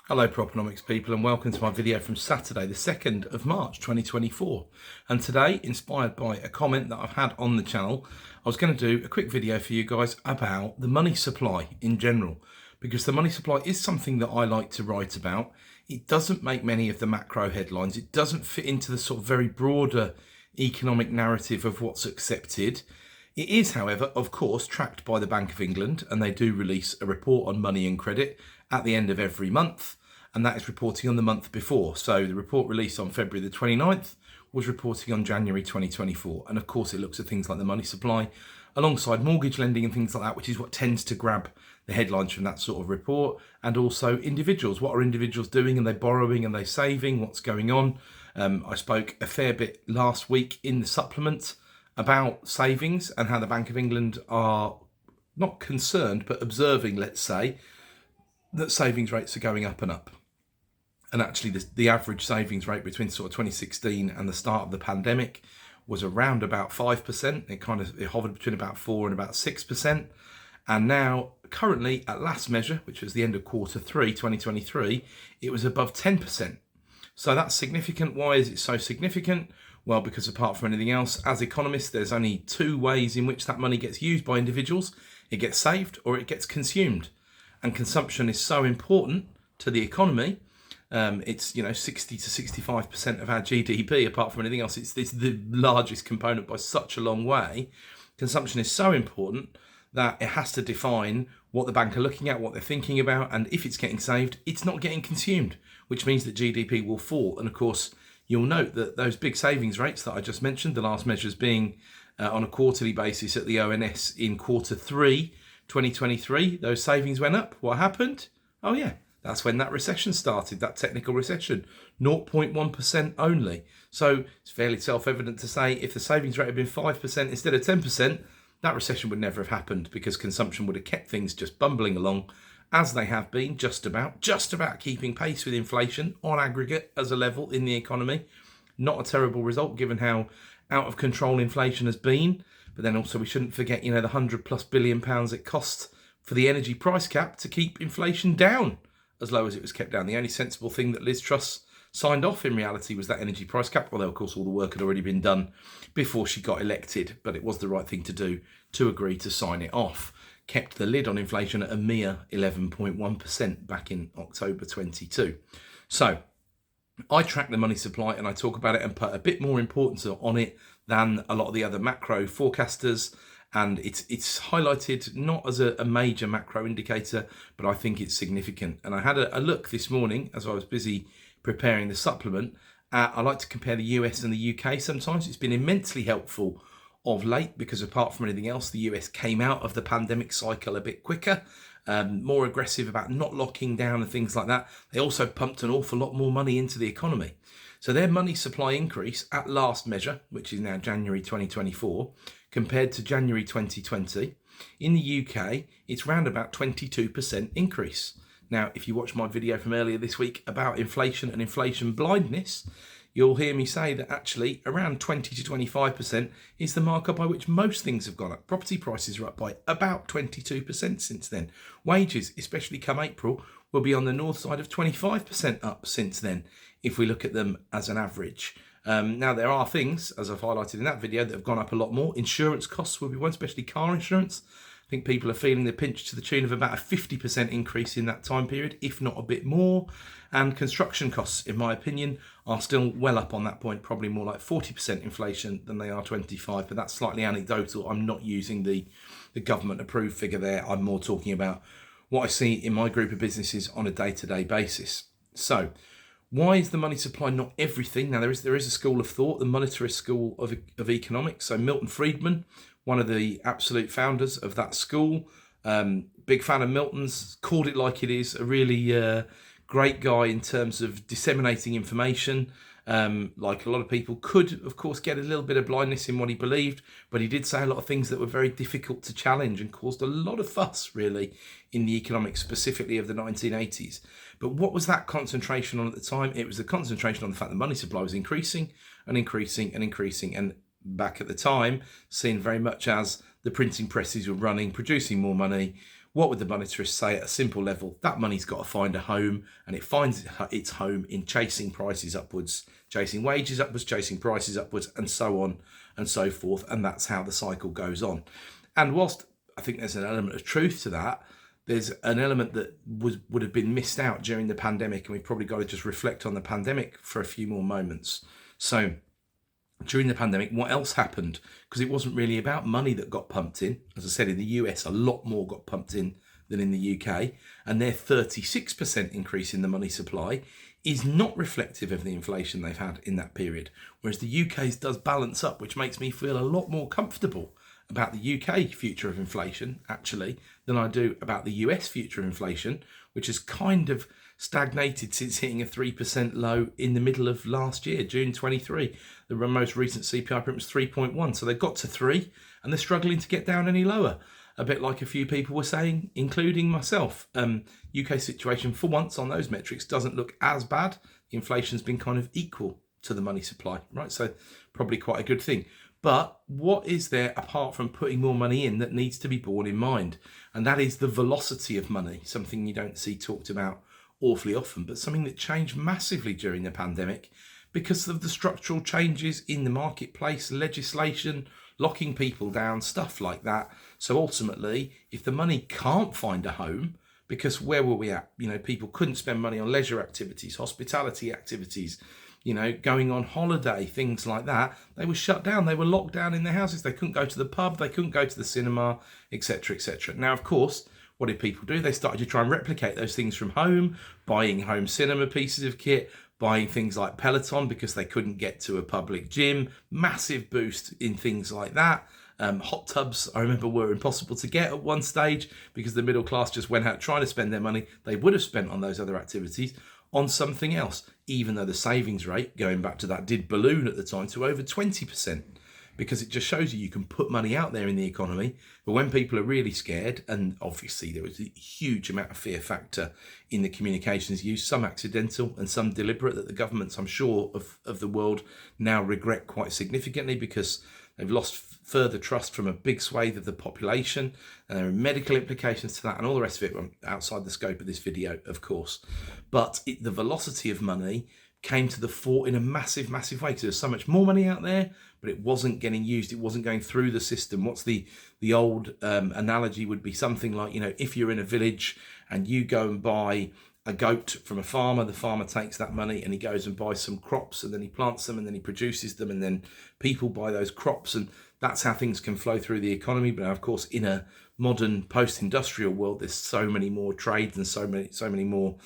Hello Proponomics people, and welcome to my video from Saturday the 2nd of March 2024. And today, inspired by a comment that I've had on the channel, I was going to do a quick video for you guys about the money supply in general, because the money supply is something that I like to write about. It doesn't make many of the macro headlines. It doesn't fit into the sort of very broader economic narrative of what's accepted. It is, however, of course, tracked by the Bank of England, and they do release a report on money and credit at the end of every month, and that is reporting on the month before. So the report released on February the 29th was reporting on January 2024. And of course, it looks at things like the money supply alongside mortgage lending and things like that, which is what tends to grab the headlines from that sort of report. And also individuals. What are individuals doing? Are they borrowing? Are they saving? What's going on? I spoke a fair bit last week in the supplement about savings and how the Bank of England are not concerned, but observing, let's say, that savings rates are going up and up. And actually, the average savings rate between sort of 2016 and the start of the pandemic was around about 5%. It hovered between about 4 and about 6%. And now, currently, at last measure, which was the end of quarter 3, 2023, it was above 10%. So that's significant. Why is it so significant? Well, because apart from anything else, as economists, there's only two ways in which that money gets used by individuals. It gets saved or it gets consumed. And consumption is so important to the economy. It's 60 to 65% of our GDP. Apart from anything else, it's the largest component by such a long way. Consumption is so important that it has to define what the bank are looking at, what they're thinking about, and if it's getting saved, it's not getting consumed, which means that GDP will fall. And of course, you'll note that those big savings rates that I just mentioned, the last measures being on a quarterly basis at the ONS in quarter 3, 2023, those savings went up. What happened? Oh yeah, that's when that recession started, that technical recession, 0.1% only. So it's fairly self-evident to say if the savings rate had been 5% instead of 10%, that recession would never have happened, because consumption would have kept things just bumbling along as they have been, just about keeping pace with inflation on aggregate as a level in the economy. Not a terrible result given how out of control inflation has been. But then also we shouldn't forget, the £100+ billion it costs for the energy price cap to keep inflation down as low as it was kept down. The only sensible thing that Liz Truss signed off in reality was that energy price cap, although of course all the work had already been done before she got elected, but it was the right thing to do to agree to sign it off. Kept the lid on inflation at a mere 11.1% back in October 22. So I track the money supply and I talk about it and put a bit more importance on it than a lot of the other macro forecasters. And it's highlighted not as a major macro indicator, but I think it's significant. And I had a look this morning as I was busy preparing the supplement. I like to compare the US and the UK sometimes. It's been immensely helpful of late because apart from anything else, the US came out of the pandemic cycle a bit quicker, more aggressive about not locking down and things like that. They also pumped an awful lot more money into the economy. So their money supply increase at last measure, which is now January 2024, compared to January 2020, in the UK, it's round about 22% increase. Now, if you watch my video from earlier this week about inflation and inflation blindness, you'll hear me say that actually around 20 to 25% is the marker by which most things have gone up. Property prices are up by about 22% since then. Wages, especially come April, will be on the north side of 25% up since then, if we look at them as an average. Now, there are things, as I've highlighted in that video, that have gone up a lot more. Insurance costs will be one, especially car insurance. I think people are feeling the pinch to the tune of about a 50% increase in that time period, if not a bit more. And construction costs, in my opinion, are still well up on that point, probably more like 40% inflation than they are 25%, but that's slightly anecdotal. I'm not using the government approved figure there. I'm more talking about what I see in my group of businesses on a day-to-day basis. So why is the money supply not everything? Now, there is a school of thought, the monetarist school of economics. So Milton Friedman, one of the absolute founders of that school, big fan of Milton's, called it like it is, a really great guy in terms of disseminating information. Like a lot of people could, of course, get a little bit of blindness in what he believed, but he did say a lot of things that were very difficult to challenge and caused a lot of fuss, really, in the economics, specifically of the 1980s. But what was that concentration on at the time? It was the concentration on the fact that money supply was increasing and increasing and increasing. And back at the time, seen very much as the printing presses were running, producing more money, what would the monetarists say at a simple level? That money's got to find a home, and it finds its home in chasing prices upwards, chasing wages upwards, chasing prices upwards, and so on and so forth. And that's how the cycle goes on. And whilst I think there's an element of truth to that, there's an element that would have been missed out during the pandemic, and we've probably got to just reflect on the pandemic for a few more moments. So during the pandemic, what else happened? Because it wasn't really about money that got pumped in. As I said, in the US, a lot more got pumped in than in the UK, and their 36% increase in the money supply is not reflective of the inflation they've had in that period, whereas the UK's does balance up, which makes me feel a lot more comfortable about the UK future of inflation, actually, than I do about the US future of inflation, which has kind of stagnated since hitting a 3% low in the middle of last year, June 23. The most recent CPI print was 3.1. So they got to 3 and they're struggling to get down any lower. A bit like a few people were saying, including myself. UK situation for once on those metrics doesn't look as bad. Inflation's been kind of equal to the money supply, right? So probably quite a good thing. But what is there apart from putting more money in that needs to be borne in mind? And that is the velocity of money, something you don't see talked about awfully often, but something that changed massively during the pandemic because of the structural changes in the marketplace, legislation, locking people down, stuff like that. So ultimately, if the money can't find a home, because where were we at? People couldn't spend money on leisure activities, hospitality activities, going on holiday, things like that. They were shut down. They were locked down in their houses. They couldn't go to the pub. They couldn't go to the cinema, etc., etc. Now, of course, what did people do? They started to try and replicate those things from home, buying home cinema pieces of kit, buying things like Peloton because they couldn't get to a public gym. Massive boost in things like that. Hot tubs, I remember, were impossible to get at one stage because the middle class just went out trying to spend their money they would have spent on those other activities on something else, even though the savings rate, going back to that, did balloon at the time to over 20%, because it just shows you can put money out there in the economy. But when people are really scared, and obviously there was a huge amount of fear factor in the communications used, some accidental and some deliberate, that the governments, I'm sure, of the world now regret quite significantly because they've lost further trust from a big swathe of the population, and there are medical implications to that and all the rest of it outside the scope of this video, of course. But the velocity of money came to the fore in a massive, massive way because there's so much more money out there, but it wasn't getting used. It wasn't going through the system. What's the old analogy would be something like, if you're in a village and you go and buy a goat from a farmer, the farmer takes that money and he goes and buys some crops, and then he plants them, and then he produces them, and then people buy those crops, and that's how things can flow through the economy. But now, of course, in a modern post-industrial world, there's so many more trades and so many more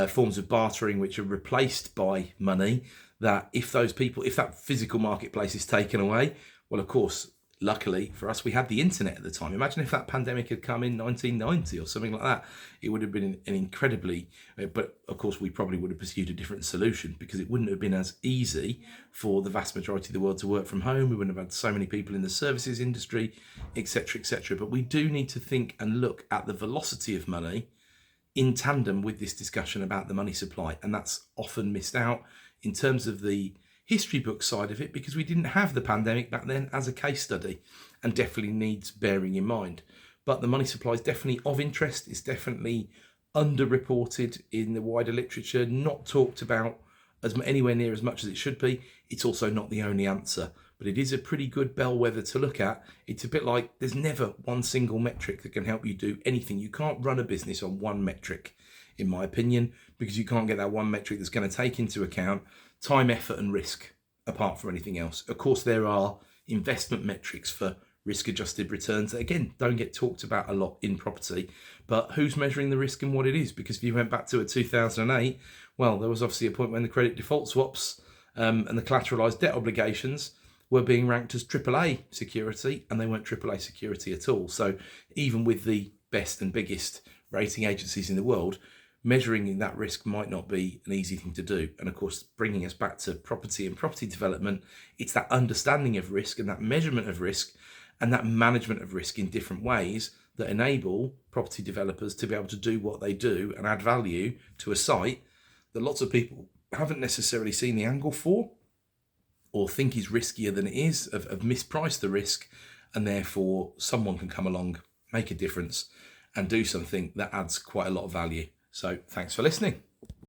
forms of bartering which are replaced by money, that if that physical marketplace is taken away, well, of course, luckily for us, we had the internet at the time. Imagine if that pandemic had come in 1990 or something like that. It would have been an incredibly, but of course we probably would have pursued a different solution, because it wouldn't have been as easy for the vast majority of the world to work from home. We wouldn't have had so many people in the services industry, etc., etc. But we do need to think and look at the velocity of money in tandem with this discussion about the money supply. And that's often missed out in terms of the history book side of it, because we didn't have the pandemic back then as a case study, and definitely needs bearing in mind. But the money supply is definitely of interest. It's definitely underreported in the wider literature, not talked about anywhere near as much as it should be. It's also not the only answer, but it is a pretty good bellwether to look at. It's a bit like there's never one single metric that can help you do anything. You can't run a business on one metric, in my opinion, because you can't get that one metric that's going to take into account time, effort and risk, apart from anything else. Of course, there are investment metrics for risk-adjusted returns that, again, don't get talked about a lot in property. But who's measuring the risk and what it is? Because if you went back to 2008, well, there was obviously a point when the credit default swaps and the collateralized debt obligations were being ranked as AAA security, and they weren't AAA security at all. So even with the best and biggest rating agencies in the world, measuring that risk might not be an easy thing to do. And of course, bringing us back to property and property development, it's that understanding of risk and that measurement of risk and that management of risk in different ways that enable property developers to be able to do what they do and add value to a site that lots of people haven't necessarily seen the angle for, or think is riskier than it is, have mispriced the risk, and therefore someone can come along, make a difference, and do something that adds quite a lot of value. So thanks for listening.